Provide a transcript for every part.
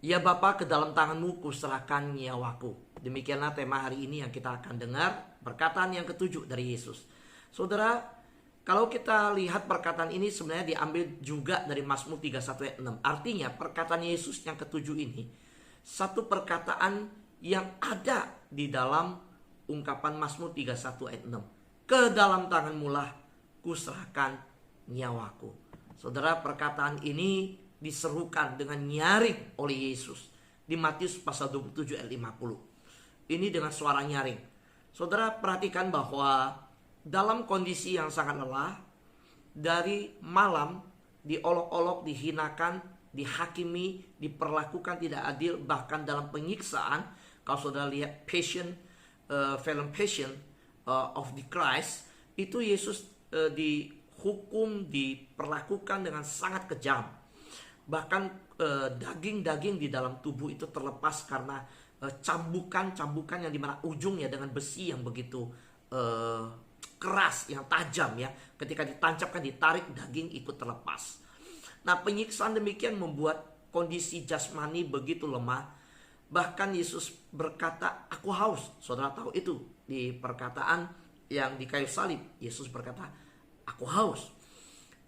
Ya Bapa, ke dalam tangan-Mu kuserahkan nyawaku. Demikianlah tema hari ini yang kita akan dengar. Perkataan yang ketujuh dari Yesus. Saudara, kalau kita lihat perkataan ini sebenarnya diambil juga dari Mazmur 31 ayat 6. Artinya perkataan Yesus yang ketujuh ini satu perkataan yang ada di dalam ungkapan Mazmur 31 ayat 6. Ke dalam tangan-Mu lah kuserahkan nyawaku. Saudara, perkataan ini diserukan dengan nyaring oleh Yesus di Matius pasal 27 ayat 50. Ini dengan suara nyaring. Saudara, perhatikan bahwa dalam kondisi yang sangat lelah, dari malam diolok-olok, dihinakan, dihakimi, diperlakukan tidak adil, bahkan dalam penyiksaan. Kalau saudara lihat film Passion of the Christ, itu Yesus dihukum, diperlakukan dengan sangat kejam. Bahkan daging-daging di dalam tubuh itu terlepas karena cambukan yang dimana ujungnya dengan besi yang begitu keras, yang tajam ya. Ketika ditancapkan, ditarik, daging ikut terlepas. Nah, penyiksaan demikian membuat kondisi jasmani begitu lemah. Bahkan Yesus berkata, aku haus. Saudara tahu itu di perkataan yang di kayu salib. Yesus berkata, aku haus.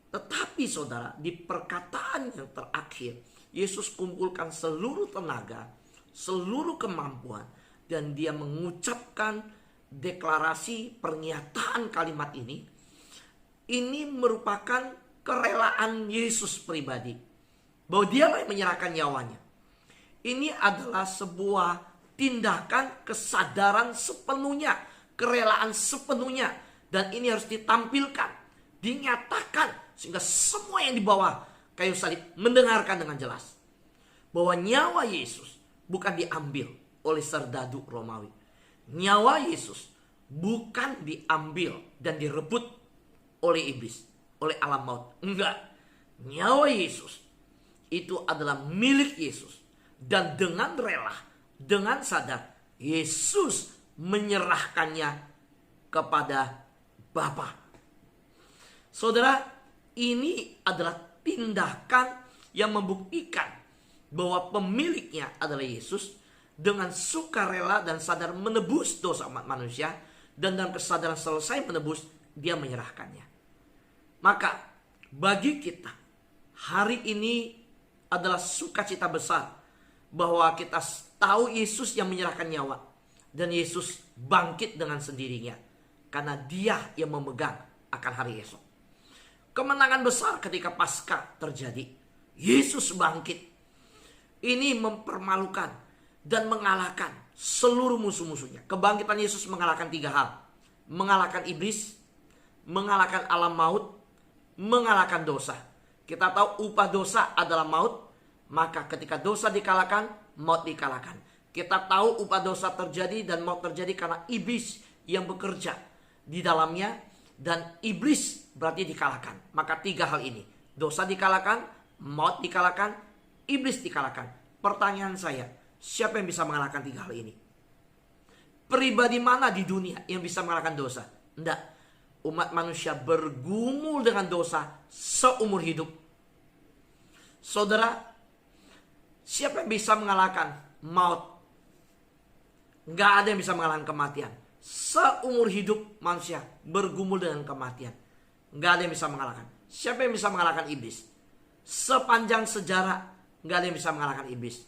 Tetapi saudara, di perkataan yang terakhir, Yesus kumpulkan seluruh tenaga, seluruh kemampuan, dan dia mengucapkan deklarasi pernyataan kalimat ini. Ini merupakan kerelaan Yesus pribadi, bahwa dialah yang menyerahkan nyawanya. Ini adalah sebuah tindakan kesadaran sepenuhnya, kerelaan sepenuhnya, dan ini harus ditampilkan, dinyatakan, sehingga semua yang di bawah kayu salib mendengarkan dengan jelas bahwa nyawa Yesus bukan diambil oleh serdadu Romawi. Nyawa Yesus bukan diambil dan direbut oleh iblis, oleh alam maut. Enggak. Nyawa Yesus itu adalah milik Yesus. Dan dengan rela, dengan sadar, Yesus menyerahkannya kepada Bapa. Saudara, ini adalah tindakan yang membuktikan bahwa pemiliknya adalah Yesus, dengan sukarela dan sadar menebus dosa umat manusia, dan dalam kesadaran selesai menebus, dia menyerahkannya. Maka bagi kita, hari ini adalah sukacita besar bahwa kita tahu Yesus yang menyerahkan nyawa, dan Yesus bangkit dengan sendirinya karena dia yang memegang akan hari esok. Kemenangan besar ketika Paskah terjadi. Yesus bangkit. Ini mempermalukan dan mengalahkan seluruh musuh-musuhnya. Kebangkitan Yesus mengalahkan 3 hal. Mengalahkan iblis, mengalahkan alam maut, mengalahkan dosa. Kita tahu upah dosa adalah maut. Maka ketika dosa dikalahkan, maut dikalahkan. Kita tahu upah dosa terjadi dan maut terjadi karena iblis yang bekerja di dalamnya. Dan iblis berarti dikalahkan. Maka 3 hal ini. Dosa dikalahkan, maut dikalahkan, iblis dikalahkan. Pertanyaan saya, siapa yang bisa mengalahkan 3 hal ini? Pribadi mana di dunia yang bisa mengalahkan dosa? Tidak. Umat manusia bergumul dengan dosa seumur hidup. Saudara, siapa yang bisa mengalahkan maut? Nggak ada yang bisa mengalahkan kematian. Seumur hidup manusia bergumul dengan kematian. Nggak ada yang bisa mengalahkan. Siapa yang bisa mengalahkan iblis? Sepanjang sejarah nggak ada yang bisa mengalahkan iblis.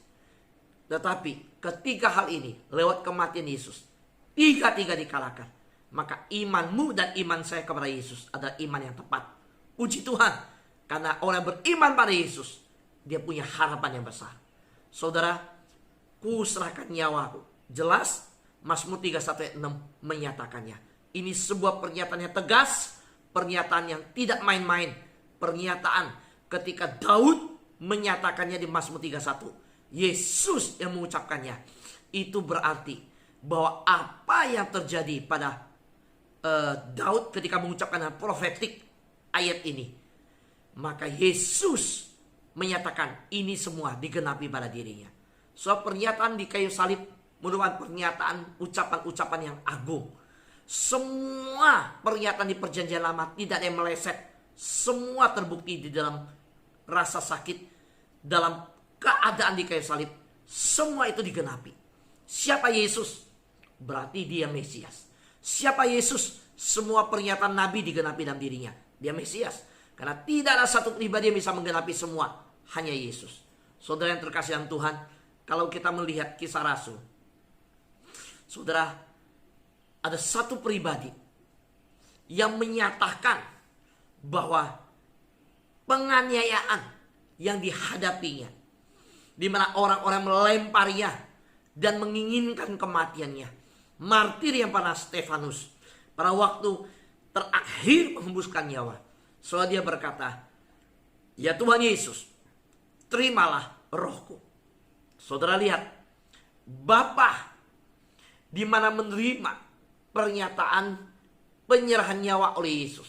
Tetapi ketiga hal ini lewat kematian Yesus, tiga-tiga dikalahkan. Maka imanmu dan iman saya kepada Yesus adalah iman yang tepat. Puji Tuhan, karena orang beriman pada Yesus, dia punya harapan yang besar. Saudara, ku serahkan nyawaku. Jelas Mazmur 31 ayat 6 menyatakannya. Ini sebuah pernyataan yang tegas, pernyataan yang tidak main-main. Pernyataan ketika Daud menyatakannya di Mazmur 31. Yesus yang mengucapkannya. Itu berarti bahwa apa yang terjadi pada Daud ketika mengucapkan profetik ayat ini, maka Yesus menyatakan ini semua digenapi pada dirinya. So pernyataan di kayu salib merupakan pernyataan ucapan-ucapan yang agung. Semua pernyataan di perjanjian lama tidak ada yang meleset. Semua terbukti di dalam rasa sakit, dalam keadaan di kayu salib, semua itu digenapi. Siapa Yesus? Berarti dia Mesias. Siapa Yesus? Semua pernyataan Nabi digenapi dalam dirinya. Dia Mesias. Karena tidak ada satu pribadi yang bisa menggenapi semua. Hanya Yesus. Saudara yang terkasih dalam Tuhan, kalau kita melihat Kisah Rasul, saudara, ada satu pribadi yang menyatakan bahwa penganiayaan yang dihadapinya, di mana orang-orang melemparinya dan menginginkan kematiannya. Martir yang pada Stefanus pada waktu terakhir menghembuskan nyawa. Soalnya dia berkata, ya Tuhan Yesus, terimalah rohku. Saudara lihat, Bapa di mana menerima pernyataan penyerahan nyawa oleh Yesus.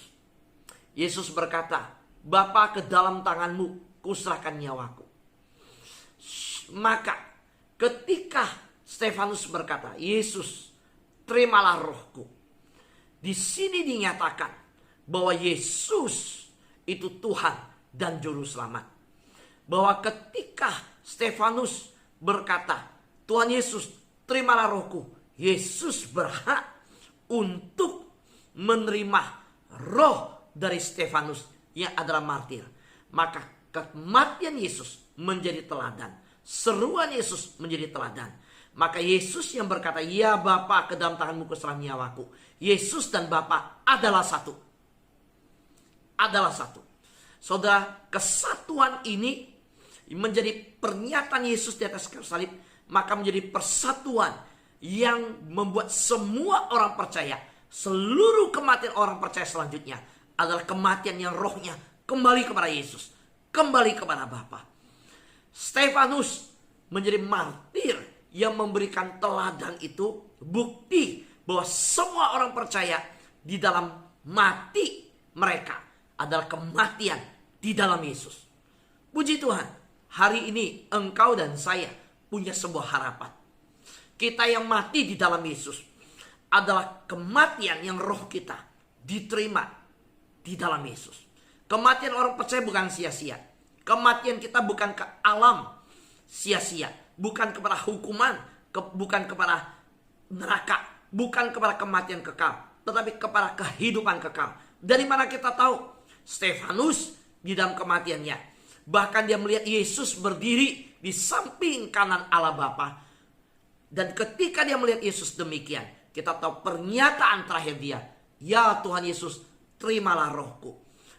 Yesus berkata, Bapa, ke dalam tanganmu kuserahkan nyawaku. Maka ketika Stefanus berkata, Yesus, terimalah rohku. Di sini dinyatakan bahwa Yesus itu Tuhan dan Juru Selamat. Bahwa ketika Stefanus berkata, Tuhan Yesus, terimalah rohku, Yesus berhak untuk menerima roh dari Stefanus yang adalah martir. Maka kematian Yesus menjadi teladan. Seruan Yesus menjadi teladan. Maka Yesus yang berkata, ya Bapa, ke dalam tanganmu kuserahkan nyawaku. Yesus dan Bapa adalah satu. Adalah satu. Saudara, kesatuan ini menjadi pernyataan Yesus di atas kayu salib. Maka menjadi persatuan yang membuat semua orang percaya. Seluruh kematian orang percaya selanjutnya adalah kematian yang rohnya kembali kepada Yesus. Kembali kepada Bapa. Stefanus menjadi martir yang memberikan teladan itu, bukti bahwa semua orang percaya di dalam mati mereka adalah kematian di dalam Yesus. Puji Tuhan, hari ini engkau dan saya punya sebuah harapan. Kita yang mati di dalam Yesus adalah kematian yang roh kita diterima di dalam Yesus. Kematian orang percaya bukan sia-sia. Kematian kita bukan ke alam sia-sia. Bukan kepada hukuman, bukan kepada neraka, bukan kepada kematian kekal, tetapi kepada kehidupan kekal. Dari mana kita tahu? Stefanus di dalam kematiannya, bahkan dia melihat Yesus berdiri di samping kanan Allah Bapa. Dan ketika dia melihat Yesus demikian, kita tahu pernyataan terakhir dia, ya Tuhan Yesus, terimalah rohku.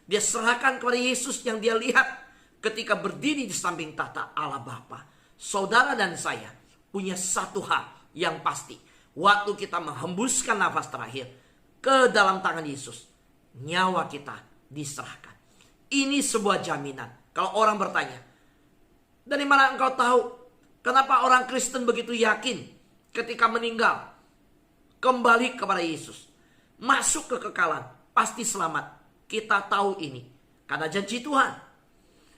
Dia serahkan kepada Yesus yang dia lihat ketika berdiri di samping tahta Allah Bapa. Saudara dan saya punya satu hal yang pasti. Waktu kita menghembuskan nafas terakhir ke dalam tangan Yesus, nyawa kita diserahkan. Ini sebuah jaminan. Kalau orang bertanya, dari mana engkau tahu? Kenapa orang Kristen begitu yakin ketika meninggal kembali kepada Yesus, masuk ke kekekalan, pasti selamat? Kita tahu ini karena janji Tuhan.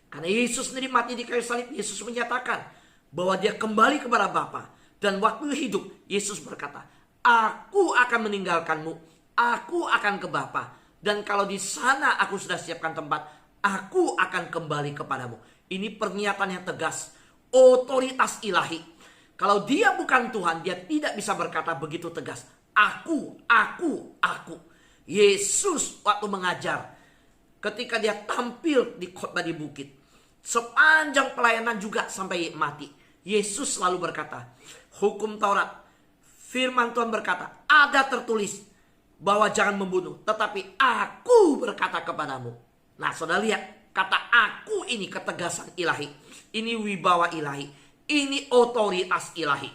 Karena Yesus sendiri mati di kayu salib, Yesus menyatakan bahwa dia kembali kepada Bapa. Dan waktu hidup, Yesus berkata, aku akan meninggalkanmu, aku akan ke Bapa. Dan kalau di sana aku sudah siapkan tempat, aku akan kembali kepadamu. Ini pernyataan yang tegas, otoritas ilahi. Kalau dia bukan Tuhan, dia tidak bisa berkata begitu tegas. Aku. Yesus waktu mengajar, ketika dia tampil di khotbah di bukit, sepanjang pelayanan juga sampai mati, Yesus selalu berkata, hukum Taurat, firman Tuhan berkata, ada tertulis bahwa jangan membunuh, tetapi aku berkata kepadamu. Nah, saudara lihat, kata aku ini ketegasan ilahi. Ini wibawa ilahi. Ini otoritas ilahi.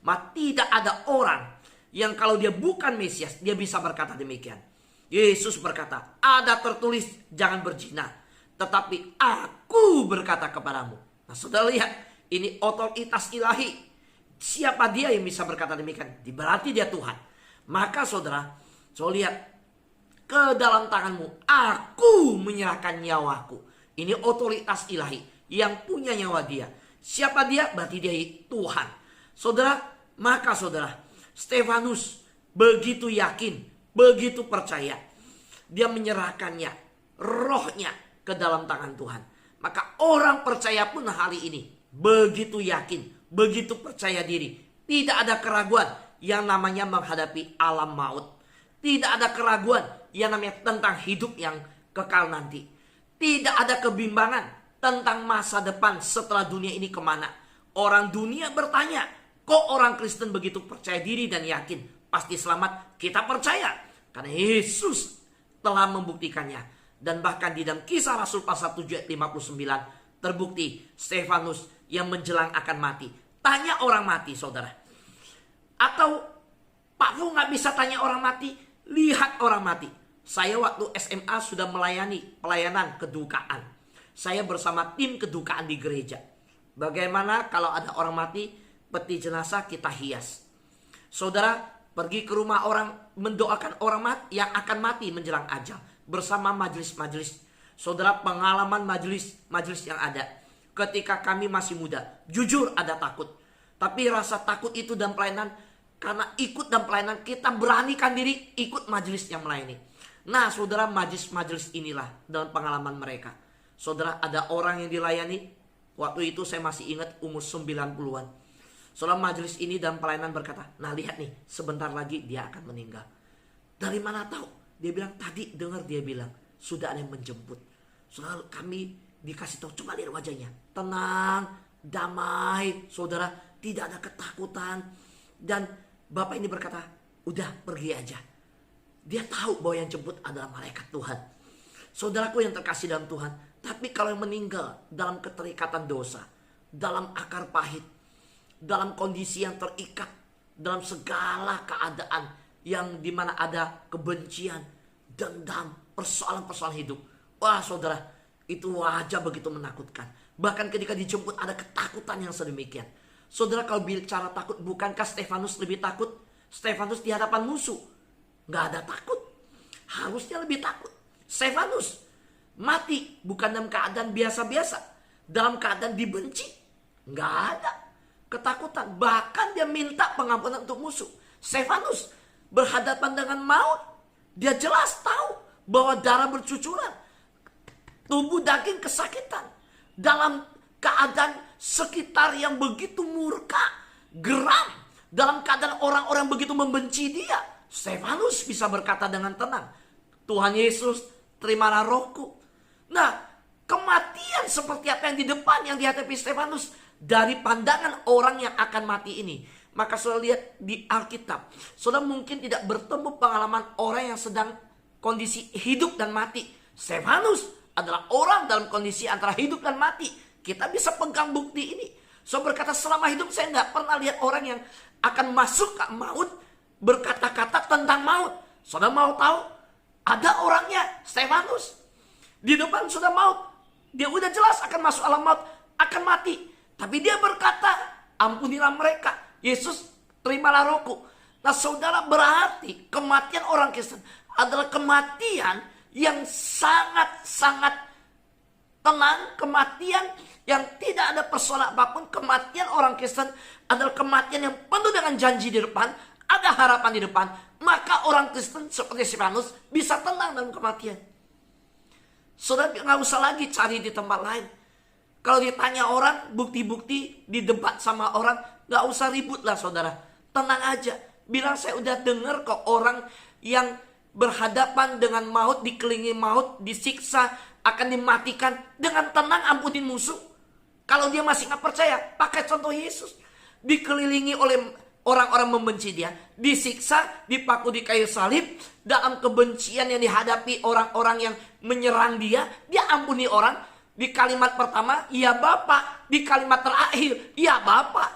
Maka tidak ada orang yang kalau dia bukan Mesias, dia bisa berkata demikian. Yesus berkata, ada tertulis jangan berzina, tetapi aku berkata kepadamu. Nah, saudara lihat, ini otoritas ilahi. Siapa dia yang bisa berkata demikian? Berarti dia Tuhan. Maka saudara, lihat, ke dalam tanganmu aku menyerahkan nyawaku. Ini otoritas ilahi yang punya nyawa dia. Siapa dia? Berarti dia Tuhan. Saudara, maka saudara, Stefanus begitu yakin, begitu percaya. Dia menyerahkannya, rohnya ke dalam tangan Tuhan. Maka orang percaya pun hari ini begitu yakin, begitu percaya diri. Tidak ada keraguan yang namanya menghadapi alam maut. Tidak ada keraguan yang namanya tentang hidup yang kekal nanti. Tidak ada kebimbangan tentang masa depan setelah dunia ini kemana. Orang dunia bertanya, kok orang Kristen begitu percaya diri dan yakin pasti selamat? Kita percaya karena Yesus telah membuktikannya. Dan bahkan di dalam Kisah Rasul pasal 7 ayat 59 terbukti Stefanus yang menjelang akan mati. Tanya orang mati, saudara. Atau Pak Fu nggak bisa tanya orang mati, lihat orang mati. Saya waktu SMA sudah melayani pelayanan kedukaan. Saya bersama tim kedukaan di gereja. Bagaimana kalau ada orang mati, peti jenazah kita hias. Saudara, pergi ke rumah orang, mendoakan orang mati yang akan mati menjelang ajal. Bersama majelis-majelis. Saudara, pengalaman majelis yang ada. Ketika kami masih muda, jujur ada takut. Tapi rasa takut itu dan pelayanan, karena ikut dan pelayanan kita beranikan diri ikut majelis yang melayani. Nah saudara, majelis-majelis inilah dalam pengalaman mereka. Saudara, ada orang yang dilayani. Waktu itu saya masih ingat umur 90-an. Saudara, majelis ini dan pelayanan berkata, nah lihat nih, sebentar lagi dia akan meninggal. Dari mana tahu? Dia bilang, tadi dengar dia bilang, sudah ada yang menjemput. Saudara, kami dikasih tahu, coba lihat wajahnya. Tenang, damai, saudara, tidak ada ketakutan. Dan bapak ini berkata, udah pergi aja. Dia tahu bahwa yang jemput adalah malaikat Tuhan. Saudaraku yang terkasih dalam Tuhan. Tapi kalau yang meninggal dalam keterikatan dosa, dalam akar pahit, dalam kondisi yang terikat, dalam segala keadaan yang dimana ada kebencian, dendam, persoalan-persoalan hidup. Wah saudara, itu wajah begitu menakutkan. Bahkan ketika dijemput ada ketakutan yang sedemikian. Saudara, kalau bicara takut, bukankah Stefanus lebih takut? Stefanus di hadapan musuh nggak ada takut. Harusnya lebih takut. Stefanus mati bukan dalam keadaan biasa-biasa, dalam keadaan dibenci. Nggak ada ketakutan. Bahkan dia minta pengampunan untuk musuh. Stefanus berhadapan dengan maut. Dia jelas tahu bahwa darah bercucuran, tubuh daging kesakitan, dalam keadaan sekitar yang begitu murka, geram, dalam keadaan orang-orang begitu membenci dia. Stefanus bisa berkata dengan tenang, Tuhan Yesus, terimalah rohku. Nah, kematian seperti apa yang di depan yang dihadapi Stefanus dari pandangan orang yang akan mati ini. Maka saudara lihat di Alkitab, saudara mungkin tidak bertemu pengalaman orang yang sedang kondisi hidup dan mati. Stefanus adalah orang dalam kondisi antara hidup dan mati. Kita bisa pegang bukti ini. So berkata, selama hidup saya nggak pernah lihat orang yang akan masuk ke maut berkata-kata tentang maut. Saudara mau tahu? Ada orangnya, Stefanus. Di depan sudah maut. Dia udah jelas akan masuk alam maut, akan mati. Tapi dia berkata, ampunilah mereka. Yesus, terimalah rohku. Nah saudara, berarti kematian orang Kristen adalah kematian yang sangat-sangat tenang, kematian yang tidak ada persoalan apapun. Kematian orang Kristen adalah kematian yang penuh dengan janji di depan, ada harapan di depan. Maka orang Kristen seperti Stefanus bisa tenang dalam kematian. Saudara nggak usah lagi cari di tempat lain. Kalau ditanya orang, bukti-bukti, didebat sama orang, nggak usah ribut lah saudara. Tenang aja. Bilang, saya udah dengar kok orang yang berhadapan dengan maut, dikelilingi maut, disiksa, akan dimatikan. Dengan tenang ampunin musuh. Kalau dia masih nggak percaya, pakai contoh Yesus. Dikelilingi oleh orang-orang membenci dia, disiksa, dipaku di kayu salib, dalam kebencian yang dihadapi orang-orang yang menyerang dia, dia ampuni orang. Di kalimat pertama, ya Bapa. Di kalimat terakhir, ya Bapa.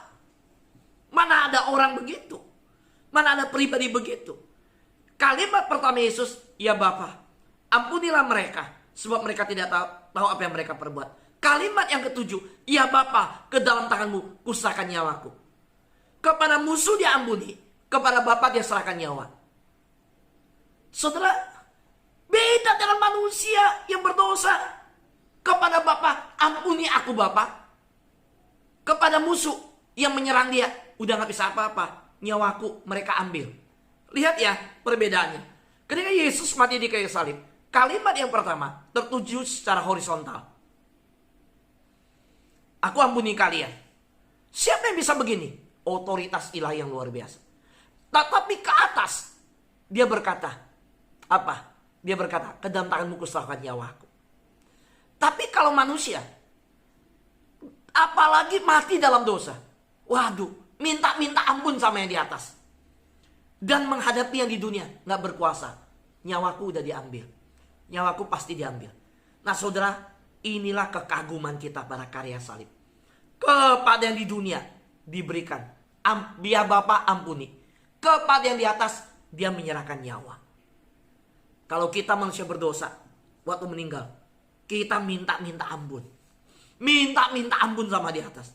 Mana ada orang begitu? Mana ada pribadi begitu? Kalimat pertama Yesus, ya Bapa. Ampunilah mereka, sebab mereka tidak tahu apa yang mereka perbuat. Kalimat yang ketujuh, ya Bapa, ke dalam tanganmu kuserahkan nyawaku. Kepada musuh dia ampuni, kepada Bapa dia serahkan nyawa. Saudara, beda dengan manusia yang berdosa. Kepada Bapa, ampuni aku Bapa. Kepada musuh yang menyerang dia, udah gak bisa apa-apa, nyawaku mereka ambil. Lihat ya perbedaannya. Ketika Yesus mati di kayu salib, kalimat yang pertama tertuju secara horizontal. Aku ampuni kalian. Siapa yang bisa begini? Otoritas ilahi yang luar biasa. Tetapi ke atas, dia berkata, apa? Dia berkata, ke dalam tanganmu kuserahkan nyawaku. Tapi kalau manusia, apalagi mati dalam dosa, waduh, minta ampun sama yang di atas. Dan menghadapi yang di dunia, gak berkuasa. Nyawaku udah diambil. Nyawaku pasti diambil. Nah saudara, inilah kekaguman kita pada karya salib. Kepada yang di dunia diberikan, biar Bapa ampuni. Kepada yang di atas, dia menyerahkan nyawa. Kalau kita manusia berdosa, waktu meninggal, kita minta ampun. Minta ampun sama di atas.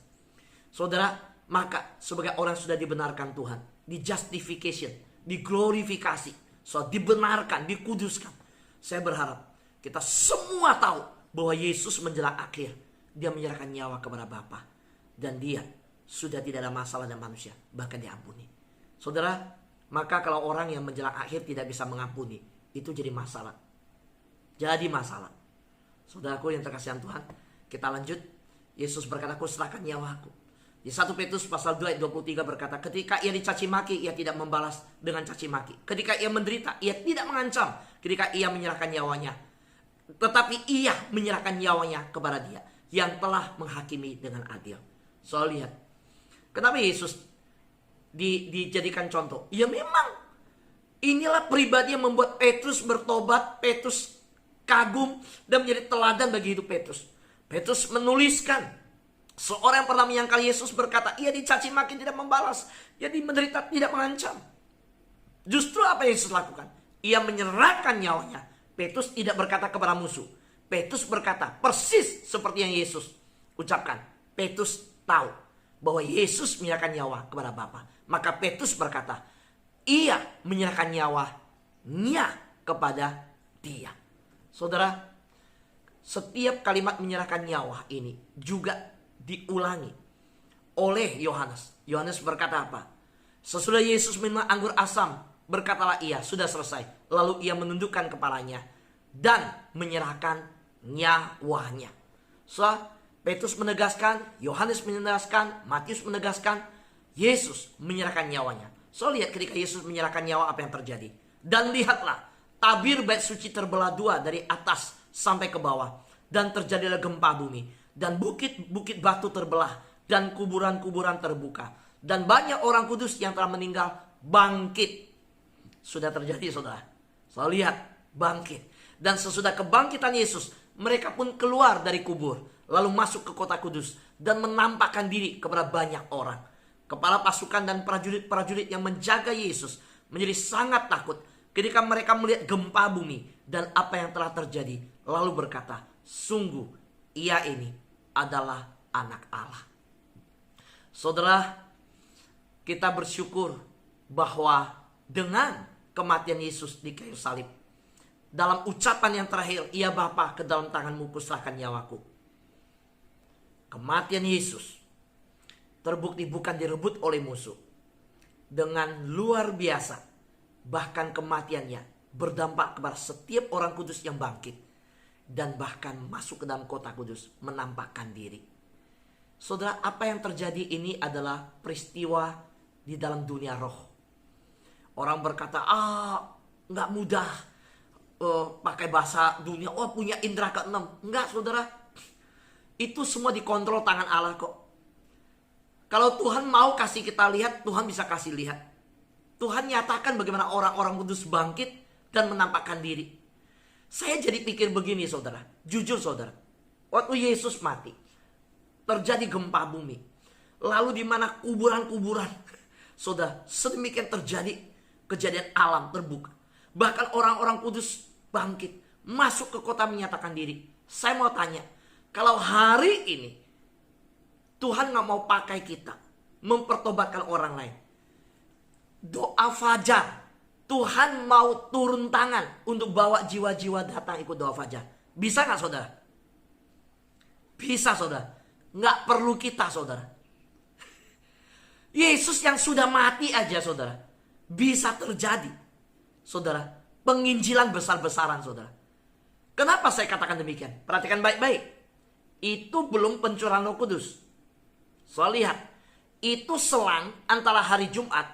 Saudara, maka sebagai orang sudah dibenarkan Tuhan, di justification, diglorifikasi, so dibenarkan, dikuduskan. Saya berharap kita semua tahu bahwa Yesus menjelang akhir, dia menyerahkan nyawa kepada Bapa, dan dia sudah tidak ada masalah dengan manusia, bahkan diampuni. Saudara, maka kalau orang yang menjelang akhir tidak bisa mengampuni, itu jadi masalah. Jadi masalah. Saudaraku yang terkasihan Tuhan, kita lanjut. Yesus berkata, aku serahkan nyawaku. Di 1 Petrus pasal 2 ayat 23 berkata, ketika ia dicaci maki, ia tidak membalas dengan caci maki. Ketika ia menderita, ia tidak mengancam. Ketika ia menyerahkan nyawanya, tetapi ia menyerahkan nyawanya kepada dia yang telah menghakimi dengan adil. So lihat, kenapa Yesus dijadikan contoh? Ya memang inilah pribadi yang membuat Petrus bertobat, Petrus kagum dan menjadi teladan bagi hidup Petrus. Petrus menuliskan, seorang yang pernah menyangkal Yesus berkata, ia dicaci maki tidak membalas, ia menderita tidak mengancam. Justru apa yang Yesus lakukan? Ia menyerahkan nyawanya. Petrus tidak berkata kepada musuh. Petrus berkata persis seperti yang Yesus ucapkan. Petrus tahu bahwa Yesus menyerahkan nyawa kepada Bapa. Maka Petrus berkata, ia menyerahkan nyawanya kepada dia. Saudara, setiap kalimat menyerahkan nyawa ini juga diulangi oleh Yohanes. Yohanes berkata apa? Sesudah Yesus minum anggur asam, berkatalah ia, sudah selesai. Lalu ia menundukkan kepalanya dan menyerahkan nyawanya. So, Petrus menegaskan, Yohanes menegaskan, Matius menegaskan, Yesus menyerahkan nyawanya. So, lihat ketika Yesus menyerahkan nyawa, apa yang terjadi. Dan lihatlah, tabir bait suci terbelah dua dari atas sampai ke bawah. Dan terjadilah gempa bumi. Dan bukit-bukit batu terbelah. Dan kuburan-kuburan terbuka. Dan banyak orang kudus yang telah meninggal bangkit. Sudah terjadi, saudara. So, lihat, bangkit. Dan sesudah kebangkitan Yesus, mereka pun keluar dari kubur. Lalu masuk ke kota kudus. Dan menampakkan diri kepada banyak orang. Kepala pasukan dan prajurit-prajurit yang menjaga Yesus menjadi sangat takut ketika mereka melihat gempa bumi dan apa yang telah terjadi. Lalu berkata, sungguh ia ini adalah anak Allah. Saudara, kita bersyukur bahwa dengan kematian Yesus di kayu salib, dalam ucapan yang terakhir, ia Bapa, ke dalam tanganmu kuserahkan nyawaku. Kematian Yesus terbukti bukan direbut oleh musuh. Dengan luar biasa, bahkan kematiannya berdampak kepada setiap orang kudus yang bangkit. Dan bahkan masuk ke dalam kota kudus, menampakkan diri. Saudara, apa yang terjadi ini adalah peristiwa di dalam dunia roh. Orang berkata, nggak mudah pakai bahasa dunia, punya indera keenam. Enggak, saudara. Itu semua dikontrol tangan Allah kok. Kalau Tuhan mau kasih kita lihat, Tuhan bisa kasih lihat. Tuhan nyatakan bagaimana orang-orang kudus bangkit dan menampakkan diri. Saya jadi pikir begini, saudara. Jujur, saudara. Waktu Yesus mati, terjadi gempa bumi. Lalu di mana kuburan-kuburan, saudara, sedemikian terjadi kejadian alam terbuka. Bahkan orang-orang kudus bangkit, masuk ke kota menyatakan diri. Saya mau tanya, kalau hari ini Tuhan gak mau pakai kita mempertobatkan orang lain, doa fajar, Tuhan mau turun tangan untuk bawa jiwa-jiwa datang ikut doa fajar. Bisa gak, saudara? Bisa, saudara. Gak perlu kita, saudara. Yesus yang sudah mati aja, saudara, bisa terjadi, saudara, penginjilan besar-besaran, saudara. Kenapa saya katakan demikian? Perhatikan baik-baik. Itu belum pencurahan Roh Kudus. So lihat, itu selang antara hari Jumat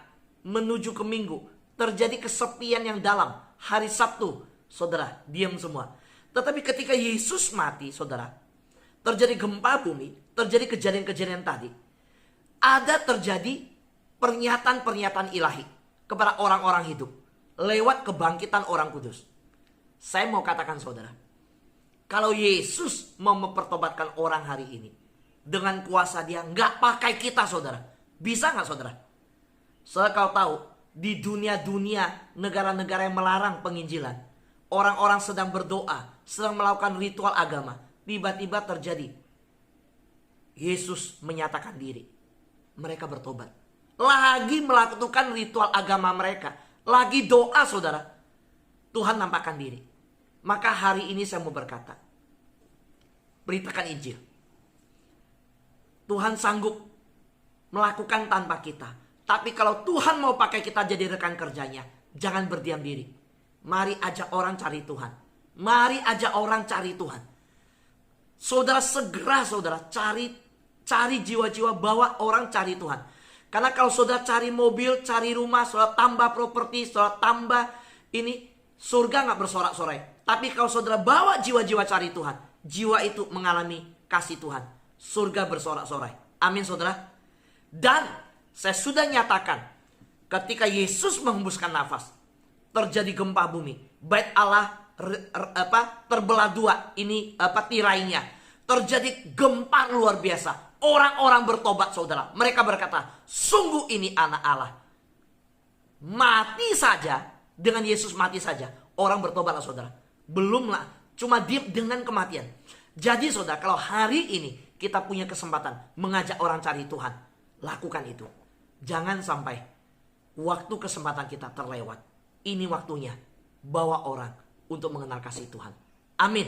menuju ke Minggu. Terjadi kesepian yang dalam. Hari Sabtu, saudara, diam semua. Tetapi ketika Yesus mati, saudara, terjadi gempa bumi, terjadi kejadian-kejadian tadi. Ada terjadi pernyataan-pernyataan ilahi kepada orang-orang hidup lewat kebangkitan orang kudus. Saya mau katakan saudara, kalau Yesus mau mempertobatkan orang hari ini, dengan kuasa Dia, nggak pakai kita saudara. Bisa nggak saudara? Soalnya kau tahu, di dunia-dunia negara-negara yang melarang penginjilan, orang-orang sedang berdoa, sedang melakukan ritual agama, tiba-tiba terjadi Yesus menyatakan diri. Mereka bertobat. Lagi melakukan ritual agama mereka. Lagi doa saudara. Tuhan nampakkan diri. Maka hari ini saya mau berkata, beritakan Injil. Tuhan sanggup melakukan tanpa kita. Tapi kalau Tuhan mau pakai kita jadi rekan kerjanya, jangan berdiam diri. Mari ajak orang cari Tuhan. Mari ajak orang cari Tuhan. Saudara segera saudara cari jiwa-jiwa, bawa orang cari Tuhan. Karena kalau saudara cari mobil, cari rumah, saudara tambah properti, saudara tambah ini, surga gak bersorak-sorai. Tapi kalau saudara bawa jiwa-jiwa cari Tuhan, jiwa itu mengalami kasih Tuhan. Surga bersorak-sorai. Amin saudara. Dan saya sudah nyatakan, ketika Yesus menghembuskan nafas, terjadi gempa bumi. Bait Allah terbelah dua, ini tirainya. Terjadi gempa luar biasa. Orang-orang bertobat saudara. Mereka berkata, sungguh ini anak Allah. Mati saja, dengan Yesus mati saja, orang bertobatlah saudara. Belumlah, cuma diam dengan kematian. Jadi saudara, kalau hari ini kita punya kesempatan mengajak orang cari Tuhan, lakukan itu. Jangan sampai waktu kesempatan kita terlewat. Ini waktunya, bawa orang untuk mengenal kasih Tuhan. Amin.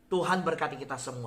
Tuhan berkati kita semua.